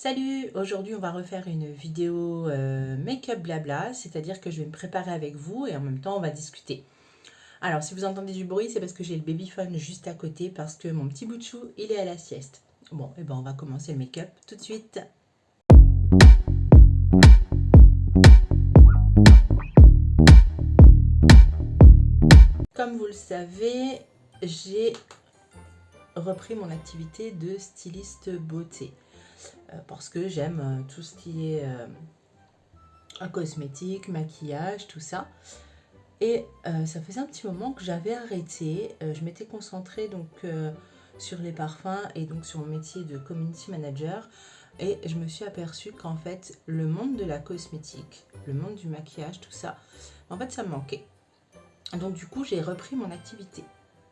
Salut, aujourd'hui on va refaire une vidéo make-up blabla, c'est-à-dire que je vais me préparer avec vous et en même temps on va discuter. Alors si vous entendez du bruit, c'est parce que j'ai le babyphone juste à côté parce que mon petit bout de chou, il est à la sieste. Bon, et ben on va commencer le make-up tout de suite. Comme vous le savez, j'ai repris mon activité de styliste beauté parce que j'aime tout ce qui est cosmétique, maquillage, tout ça. Et ça faisait un petit moment que j'avais arrêté. Je m'étais concentrée donc sur les parfums et donc sur mon métier de community manager. Et je me suis aperçue qu'en fait, le monde de la cosmétique, le monde du maquillage, tout ça, en fait, ça me manquait. Donc du coup, j'ai repris mon activité.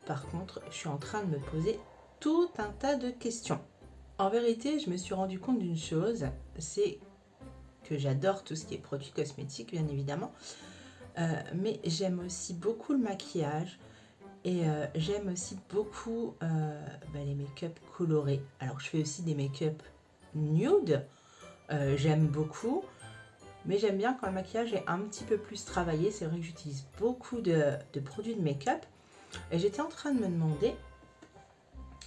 Par contre, je suis en train de me poser tout un tas de questions. En vérité, je me suis rendu compte d'une chose, c'est que j'adore tout ce qui est produits cosmétiques, bien évidemment. Mais j'aime aussi beaucoup le maquillage et j'aime aussi beaucoup les make-up colorés. Alors je fais aussi des make-up nude, j'aime beaucoup, mais j'aime bien quand le maquillage est un petit peu plus travaillé. C'est vrai que j'utilise beaucoup de produits de make-up et j'étais en train de me demander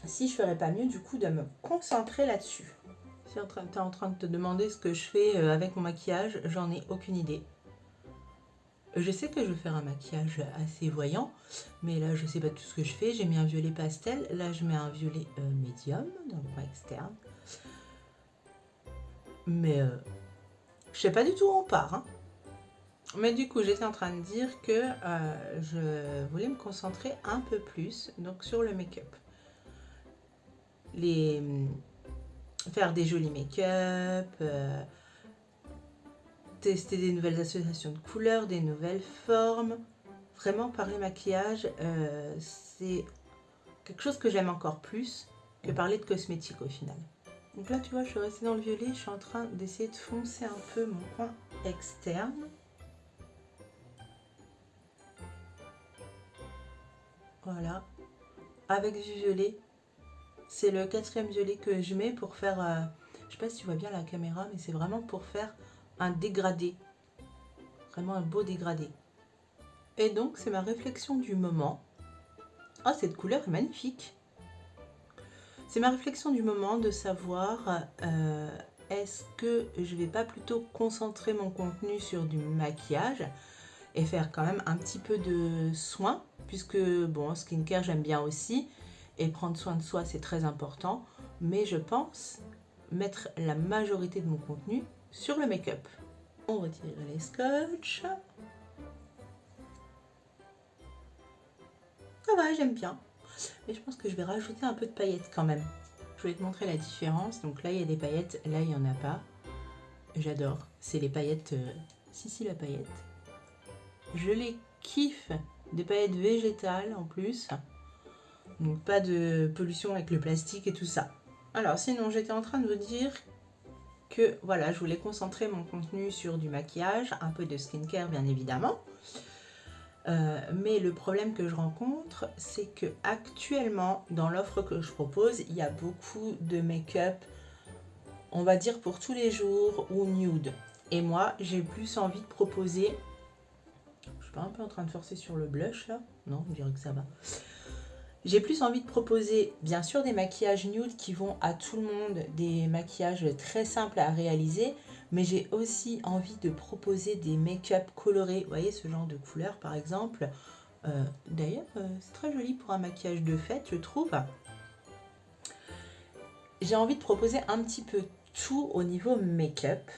si je ferais pas mieux du coup de me concentrer là-dessus. Si tu es en train de te demander ce que je fais avec mon maquillage, j'en ai aucune idée. Je sais que je vais faire un maquillage assez voyant, mais là je sais pas tout ce que je fais. J'ai mis un violet pastel, là je mets un violet médium dans le coin externe. Mais je sais pas du tout où on part. Hein. Mais du coup j'étais en train de dire que je voulais me concentrer un peu plus donc sur le make-up. Faire des jolis make-up, tester des nouvelles associations de couleurs, des nouvelles formes. Vraiment parler maquillage, c'est quelque chose que j'aime encore plus que parler de cosmétiques au final. Donc là tu vois, je suis restée dans le violet, je suis en train d'essayer de foncer un peu mon coin externe. Voilà, avec du violet. C'est le 4e violet que je mets pour faire, je sais pas si tu vois bien la caméra, mais c'est vraiment pour faire un dégradé. Vraiment un beau dégradé. Et donc c'est ma réflexion du moment. Oh, cette couleur est magnifique. C'est ma réflexion du moment de savoir est-ce que je vais pas plutôt concentrer mon contenu sur du maquillage et faire quand même un petit peu de soin, puisque bon, skincare j'aime bien aussi et prendre soin de soi c'est très important, mais je pense mettre la majorité de mon contenu sur le make-up. On retire les scotch. Ça va, j'aime bien. Et je pense que je vais rajouter un peu de paillettes quand même. Je vais te montrer la différence. Donc là, il y a des paillettes, là, il n'y en a pas. J'adore. C'est les paillettes... Si, la paillette. Je les kiffe. Des paillettes végétales en plus. Donc pas de pollution avec le plastique et tout ça. Alors sinon, j'étais en train de vous dire que voilà, je voulais concentrer mon contenu sur du maquillage, un peu de skincare bien évidemment. Mais le problème que je rencontre, c'est que actuellement, dans l'offre que je propose, il y a beaucoup de make-up, on va dire pour tous les jours ou nude. Et moi, j'ai plus envie de proposer... Je suis pas un peu en train de forcer sur le blush là? Non, on dirait que ça va. J'ai plus envie de proposer, bien sûr, des maquillages nude qui vont à tout le monde, des maquillages très simples à réaliser, mais j'ai aussi envie de proposer des make-up colorés. Vous voyez, ce genre de couleur, par exemple. D'ailleurs, c'est très joli pour un maquillage de fête, je trouve. J'ai envie de proposer un petit peu tout au niveau make-up.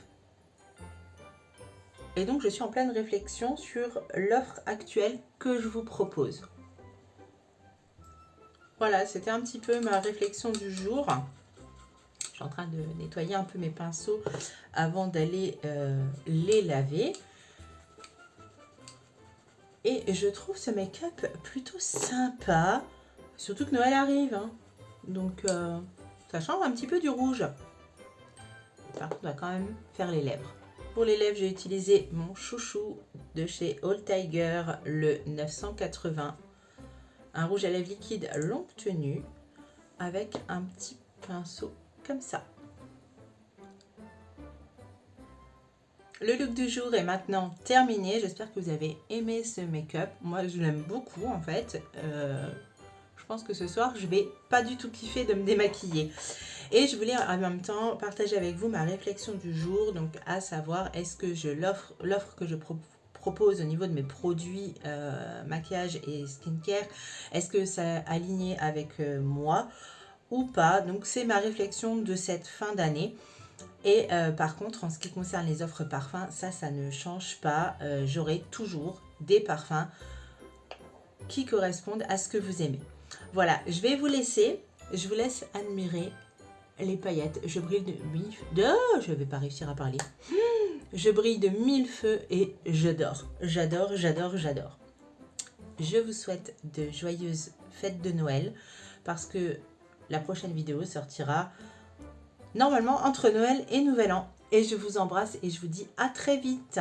Et donc, je suis en pleine réflexion sur l'offre actuelle que je vous propose. Voilà, c'était un petit peu ma réflexion du jour. Je suis en train de nettoyer un peu mes pinceaux avant d'aller les laver. Et je trouve ce make-up plutôt sympa. Surtout que Noël arrive. Hein. Donc, ça change un petit peu du rouge. Par contre, on va quand même faire les lèvres. Pour les lèvres, j'ai utilisé mon chouchou de chez All Tiger, le 980. Un rouge à lèvres liquide longue tenue avec un petit pinceau comme ça. Le look du jour est maintenant terminé. J'espère que vous avez aimé ce make-up. Moi, je l'aime beaucoup en fait. Je pense que ce soir, je vais pas du tout kiffer de me démaquiller. Et je voulais en même temps partager avec vous ma réflexion du jour. Donc, à savoir, est-ce que l'offre que je propose au niveau de mes produits maquillage et skincare, est-ce que ça aligné avec moi ou pas? Donc, c'est ma réflexion de cette fin d'année. Et par contre, en ce qui concerne les offres parfums, ça ne change pas. J'aurai toujours des parfums qui correspondent à ce que vous aimez. Voilà, je vais vous laisser. Je vous laisse admirer les paillettes. Je brille de mille feux. Je vais pas réussir à parler. Je brille de mille feux et j'adore. J'adore, j'adore, j'adore. Je vous souhaite de joyeuses fêtes de Noël parce que la prochaine vidéo sortira normalement entre Noël et Nouvel An. Et je vous embrasse et je vous dis à très vite.